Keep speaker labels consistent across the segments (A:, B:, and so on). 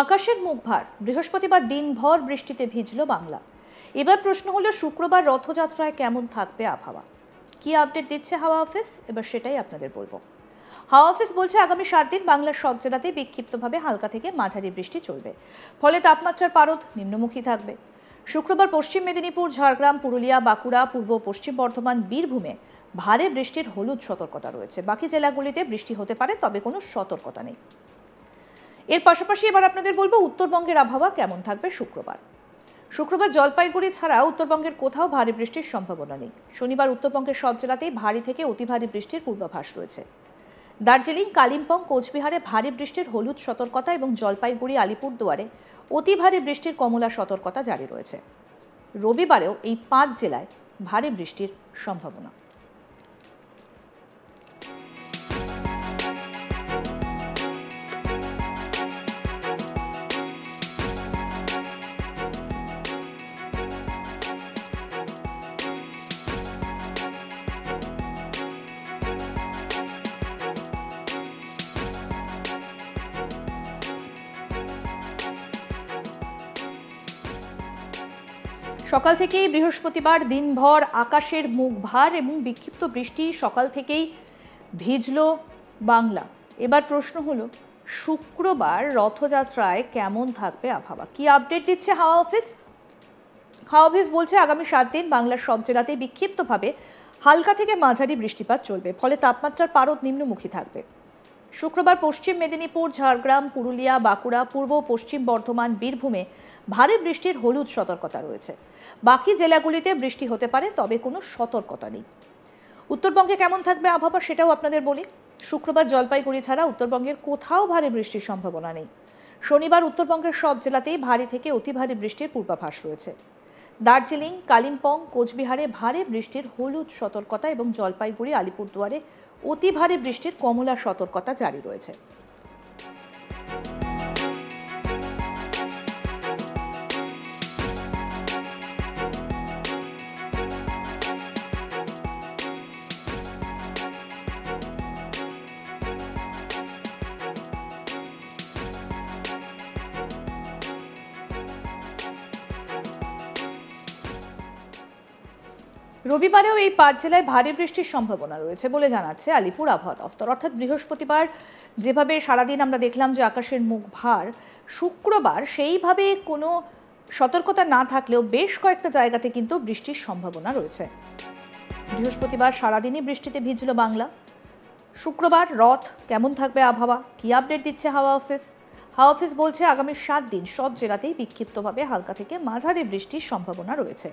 A: আকাশের মুখ ভার, বৃহস্পতিবার দিনভর বৃষ্টিতে ভিজল বাংলা। এবার প্রশ্ন হলো শুক্রবার রথযাত্রায় কেমন থাকবে আবহাওয়া। কি আপডেট দিচ্ছে হাওয়া অফিস, এবার সেটাই আপনাদের বলবো। হাওয়া অফিস বলছে আগামী 7 দিন বাংলার সব জেলাতেই বিক্ষিপ্তভাবে হালকা থেকে মাঝারি বৃষ্টি চলবে, ফলে তাপমাত্রার পারদ নিম্নমুখী থাকবে। শুক্রবার পশ্চিম মেদিনীপুর, ঝাড়গ্রাম, পুরুলিয়া, বাঁকুড়া, পূর্ব পশ্চিম বর্ধমান, বীরভূমে ভারী বৃষ্টির হলুদ সতর্কতা রয়েছে। বাকি জেলাগুলিতে বৃষ্টি হতে পারে, তবে কোনো সতর্কতা নেই। এর পাশাপাশি এবার আপনাদের বলবো উত্তরবঙ্গের আবহাওয়া কেমন থাকবে শুক্রবার জলপাইগুড়ি ছাড়া উত্তরবঙ্গের কোথাও ভারী বৃষ্টির সম্ভাবনা নেই। শনিবার উত্তরবঙ্গের সব জেলাতেই ভারী থেকে অতি ভারী বৃষ্টির পূর্বাভাস রয়েছে। দার্জিলিং, কালিম্পং, কোচবিহারে ভারী বৃষ্টির হলুদ সতর্কতা এবং জলপাইগুড়ি, আলিপুরদুয়ারে অতি ভারী বৃষ্টির কমলা সতর্কতা জারি রয়েছে। রবিবারেও এই 5 জেলায় ভারী বৃষ্টির সম্ভাবনা। সকাল থেকেই বৃহস্পতিবার দিনভর আকাশের মুখ ভার এবং বিক্ষিপ্ত বৃষ্টি সকাল থেকেই ভিজল বাংলা। এবার প্রশ্ন হলো শুক্রবার রথযাত্রায় কেমন থাকবে আবহাওয়া। কি আপডেট দিচ্ছে হাওয়া অফিস। হাওয়া অফিস বলছে আগামী 7 দিন বাংলার সব জেলাতেই বিক্ষিপ্তভাবে হালকা থেকে মাঝারি বৃষ্টিপাত চলবে, ফলে তাপমাত্রার পারদ নিম্নমুখী থাকবে। শুক্রবার পশ্চিম মেদিনীপুর, ঝাড়গ্রাম, পুরুলিয়া, বাঁকুড়া, পূর্ব পশ্চিম বর্ধমান, বীরভূমে ভারী বৃষ্টির হলুদ সতর্কতা রয়েছে। বাকি জেলাগুলিতে বৃষ্টি হতে পারে, তবে কোনো সতর্কতা নেই। উত্তরবঙ্গে কেমন থাকবে আবহাওয়া সেটাও আপনাদের বলি। শুক্রবার জলপাইগুড়ি ছাড়া উত্তরবঙ্গের কোথাও ভারী বৃষ্টির সম্ভাবনা নেই। শনিবার উত্তরবঙ্গের সব জেলাতেই ভারী থেকে অতি ভারী বৃষ্টির পূর্বাভাস রয়েছে। দার্জিলিং, কালিম্পং, কোচবিহারে ভারী বৃষ্টির হলুদ সতর্কতা এবং জলপাইগুড়ি, আলিপুরদুয়ারে অতি ভারী বৃষ্টির কমলা সতর্কতা জারি রয়েছে। রবিবারেও এই 5 জেলায় ভারী বৃষ্টির সম্ভাবনা রয়েছে বলে জানাচ্ছে আলিপুর আবহাওয়া দফতর। অর্থাৎ বৃহস্পতিবার যেভাবে সারাদিন আমরা দেখলাম যে আকাশের মুখ ভার, শুক্রবার সেইভাবে কোনো সতর্কতা না থাকলেও বেশ কয়েকটা জায়গাতে কিন্তু বৃষ্টির সম্ভাবনা রয়েছে। বৃহস্পতিবার সারাদিনই বৃষ্টিতে ভিজল বাংলা। শুক্রবার রথ কেমন থাকবে আবহাওয়া, কি আপডেট দিচ্ছে হাওয়া অফিস। হাওয়া অফিস বলছে আগামী 7 দিন সব জেলাতেই বিক্ষিপ্তভাবে হালকা থেকে মাঝারি বৃষ্টির সম্ভাবনা রয়েছে,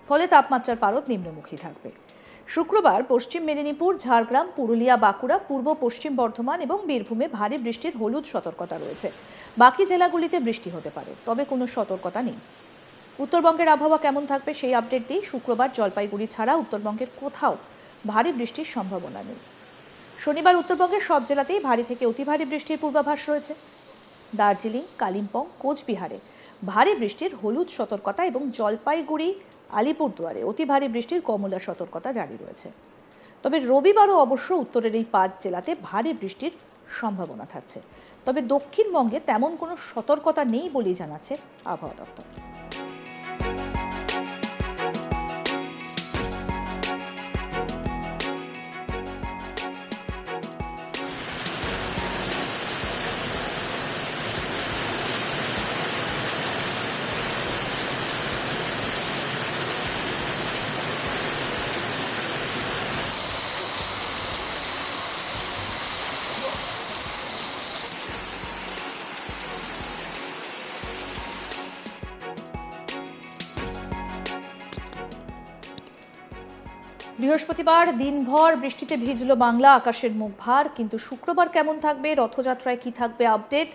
A: ফলে তাপমাত্রার পারদ নিম্নমুখী থাকবে। শুক্রবার পশ্চিম মেদিনীপুর, ঝাড়গ্রাম, পুরুলিয়া, বাঁকুড়া, পূর্ব পশ্চিম বর্ধমান এবং বীরভূমে ভারী বৃষ্টির হলুদ সতর্কতা রয়েছে। বাকি জেলাগুলিতে বৃষ্টি হতে পারে, তবে কোনো সতর্কতা নেই। উত্তরবঙ্গের আবহাওয়া কেমন থাকবে সেই আপডেট দিই। শুক্রবার জলপাইগুড়ি ছাড়া উত্তরবঙ্গের কোথাও ভারী বৃষ্টির সম্ভাবনা নেই। শনিবার উত্তরবঙ্গের সব জেলাতেই ভারী থেকে অতি ভারী বৃষ্টির পূর্বাভাস রয়েছে। দার্জিলিং, কালিম্পং, কোচবিহারে ভারী বৃষ্টির হলুদ সতর্কতা এবং জলপাইগুড়ি, আলিপুরদুয়ারে অতি ভারী বৃষ্টির কমলা সতর্কতা জারি রয়েছে। তবে রবিবারও অবশ্য উত্তরের এই 5 জেলাতে ভারী বৃষ্টির সম্ভাবনা থাকছে, তবে দক্ষিণবঙ্গে তেমন কোনো সতর্কতা নেই বলেই জানাচ্ছে আবহাওয়া দফতর। বৃহস্পতিবার দিনভর বৃষ্টিতে ভিজল বাংলা, আকাশের মুখ ভার। কিন্তু শুক্রবার কেমন থাকবে, রথযাত্রায় কি থাকবে আপডেট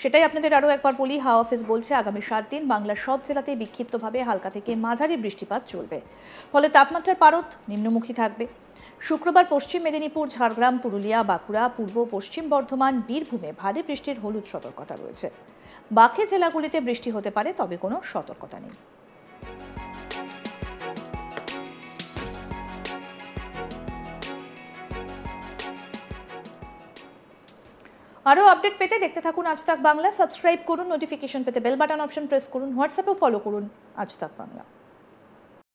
A: সেটাই আপনাদের আরও একবার বলি। হাওয়া অফিস বলছে আগামী 7 দিন বাংলার সব জেলাতেই বিক্ষিপ্তভাবে হালকা থেকে মাঝারি বৃষ্টিপাত চলবে, ফলে তাপমাত্রার পারদ নিম্নমুখী থাকবে। শুক্রবার পশ্চিম মেদিনীপুর, ঝাড়গ্রাম, পুরুলিয়া, বাঁকুড়া, পূর্ব পশ্চিম বর্ধমান, বীরভূমে ভারী বৃষ্টির হলুদ সতর্কতা রয়েছে। বাকি জেলাগুলিতে বৃষ্টি হতে পারে, তবে কোনো সতর্কতা নেই। আরও আপডেট পেতে দেখতে থাকুন আজ তাক বাংলা। সাবস্ক্রাইব করুন, নোটিফিকেশন পেতে বেল বাটন অপশন প্রেস করুন, হোয়াটসঅ্যাপেও ফলো করুন আজ তাক বাংলা।